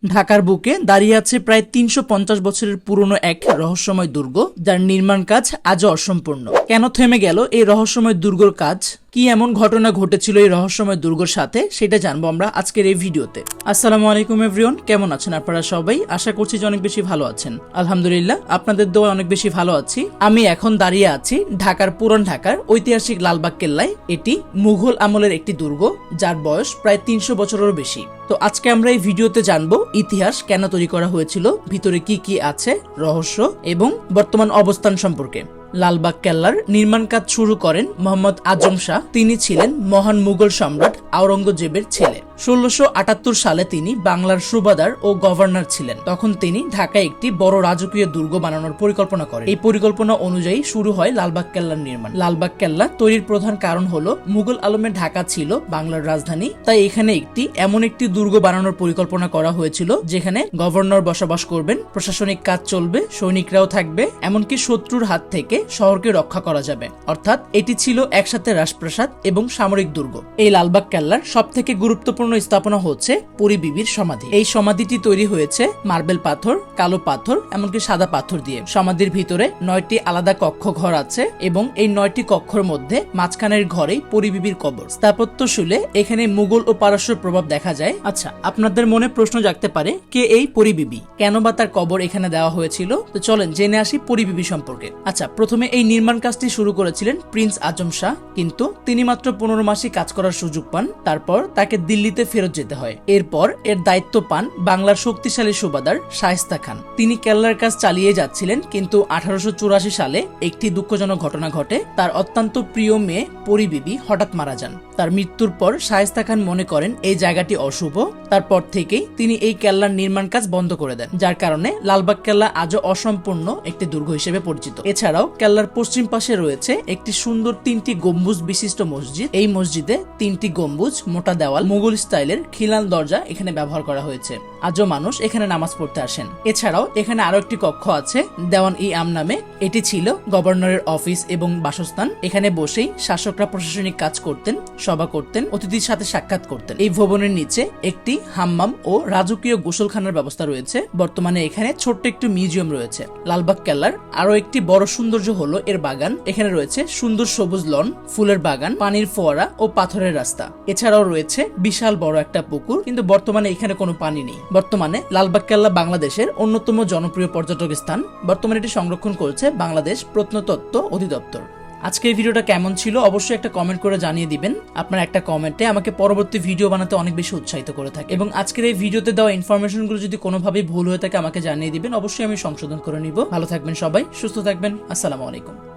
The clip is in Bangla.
ঢাকার বুকে দাঁড়িয়ে আছে প্রায় ৩৫০ বছরের পুরনো এক রহস্যময় দুর্গ, যার নির্মাণ কাজ আজও অসম্পূর্ণ। কেন থেমে গেল এই রহস্যময় দুর্গর কাজ, কি এমন ঘটনা ঘটেছিল এই রহস্যময় দুর্গর সাথে, সেটা জানবো আমরা আজকের এই ভিডিওতে। আসসালামু আলাইকুম এভরিওয়ান, কেমন আছেন আপনারা সবাই? আশা করছি যে অনেক বেশি ভালো আছেন। আলহামদুলিল্লাহ, আপনাদের দোয়া অনেক বেশি ভালো আছি। আমি এখন দাঁড়িয়ে আছি ঢাকার পুরান ঢাকার ঐতিহাসিক লালবাগ কেল্লায়। এটি মুঘল আমলের একটি দুর্গ, যার বয়স প্রায় ৩০০ বছরেরও বেশি। তো আজকে আমরা এই ভিডিওতে জানবো ইতিহাস কেন তৈরি করা হয়েছিল, ভিতরে কি কি আছে, রহস্য এবং বর্তমান অবস্থান সম্পর্কে। লালবাগ কেল্লার নির্মাণ কাজ শুরু করেন মোহাম্মদ আজম শাহ। তিনি ছিলেন মহান মুঘল সম্রাট আওরঙ্গজেবের ছেলে। ১৬৭৮ সালে তিনি বাংলার সুবাদার ও গভর্নর ছিলেন। তখন তিনি ঢাকায় একটি বড় রাজকীয় দুর্গ বানানোর পরিকল্পনা করেন। এই পরিকল্পনা অনুযায়ী শুরু হয় লালবাগ কেল্লার নির্মাণ। লালবাগ কেল্লা তৈরির প্রধান কারণ হলো মুঘল আলমে ঢাকা ছিল বাংলার রাজধানী, তাই এখানে এমন একটি দুর্গ বানানোর পরিকল্পনা করা হয়েছিল যেখানে গভর্নর বসবাস করবেন, প্রশাসনিক কাজ চলবে, সৈনিকরাও থাকবে, এমনকি শত্রুর হাত থেকে শহরকে রক্ষা করা যাবে। অর্থাৎ এটি ছিল একসাথে রাজপ্রাসাদ এবং সামরিক দুর্গ। এই লালবাগ কেল্লার সব থেকে গুরুত্বপূর্ণ স্থাপনা হচ্ছে পরী বিবির সমাধি। এই সমাধিটি তৈরি হয়েছে মার্বেল পাথর, কালো পাথর, এমনকি সাদা পাথর দিয়ে। সমাধির ভিতরে ৯টি আলাদা কক্ষ ঘর আছে এবং এই ৯টি কক্ষের মধ্যে মাঝখানের ঘরেই পরী বিবির কবর। স্থাপত্যশৈলে এখানে মুঘল ও পারস্য প্রভাব দেখা যায়। আচ্ছা, আপনাদের মনে প্রশ্ন জাগতে পারে, কে এই পরী বিবি, কেন বা তার কবর এখানে দেওয়া হয়েছিল? তো চলেন জেনে আসি পরী বিবি সম্পর্কে। আচ্ছা, প্রথমে এই নির্মাণ কাজটি শুরু করেছিলেন প্রিন্স আজম শাহ, কিন্তু তিনি মাত্র ১৫ মাসই কাজ করার সুযোগ পান। তারপর তাকে দিল্লিতে ফেরত যেতে হয়। এরপর এর দায়িত্ব পান বাংলার শক্তিশালী সুবাদার শায়েস্তা খান। তিনি কেল্লার কাজ চালিয়ে যাচ্ছিলেন, কিন্তু ১৮৮৪ সালে একটি দুঃখজনক ঘটনা ঘটে। তার অত্যন্ত প্রিয় মেয়ে পরী বিবি হঠাৎ মারা যান। তার মৃত্যুর পর শায়েস্তা খান মনে করেন এই জায়গাটি অশুভ। তারপর থেকেই তিনি এই কেল্লার নির্মাণ কাজ বন্ধ করে দেন, যার কারণে লালবাগ কেল্লা আজও অসম্পূর্ণ একটি দুর্গ হিসেবে পরিচিত। এছাড়াও কেল্লার পশ্চিম পাশে রয়েছে একটি সুন্দর ৩টি গম্বুজ বিশিষ্ট মসজিদ। এই মসজিদে 3টি গম্বুজ, মোটা দেওয়াল, মুঘল স্টাইলের খিলান দরজা এখানে ব্যবহার করা হয়েছে। আজও মানুষ এখানে নামাজ পড়তে আসেন। এছাড়াও এখানে আরো একটি কক্ষ আছে দেওয়ান ই আম নামে। এটি ছিল গভর্নরের অফিস এবং বাসস্থান। এখানে বসেই শাসকরা প্রশাসনিক কাজ করতেন, সভা করতেন, অতিথির সাথে সাক্ষাৎ করতেন। এই ভবনের নিচে একটি হাম্মাম ও রাজকীয় গোসলখানার ব্যবস্থা রয়েছে। বর্তমানে এখানে ছোট্ট একটি মিউজিয়াম রয়েছে। লালবাগ কেল্লার আরো একটি বড় সৌন্দর্য হলো এর বাগান। এখানে রয়েছে সুন্দর সবুজ লন, ফুলের বাগান, পানির ফোয়ারা ও পাথরের রাস্তা। এছাড়াও রয়েছে বিশাল বড় একটা পুকুর, কিন্তু বর্তমানে এখানে কোনো পানি নেই। বর্তমানে লালবাগ কেল্লা বাংলাদেশের অন্যতম জনপ্রিয় পর্যটক স্থান। বর্তমানে এটি সংরক্ষণ করছে বাংলাদেশ প্রত্নতত্ত্ব অধিদপ্তর। আজকের ভিডিওটা কেমন ছিল অবশ্যই একটা কমেন্ট করে জানিয়ে দিবেন। আপনার একটা কমেন্টে আমাকে পরবর্তী ভিডিও বানাতে অনেক বেশি উৎসাহিত করে থাকে। এবং আজকের এই ভিডিওতে দেওয়া ইনফরমেশনগুলো যদি কোনোভাবেই ভুল হয়ে থাকে আমাকে জানিয়ে দিবেন, অবশ্যই আমি সংশোধন করে নিব। ভালো থাকবেন সবাই, সুস্থ থাকবেন। আসসালামু আলাইকুম।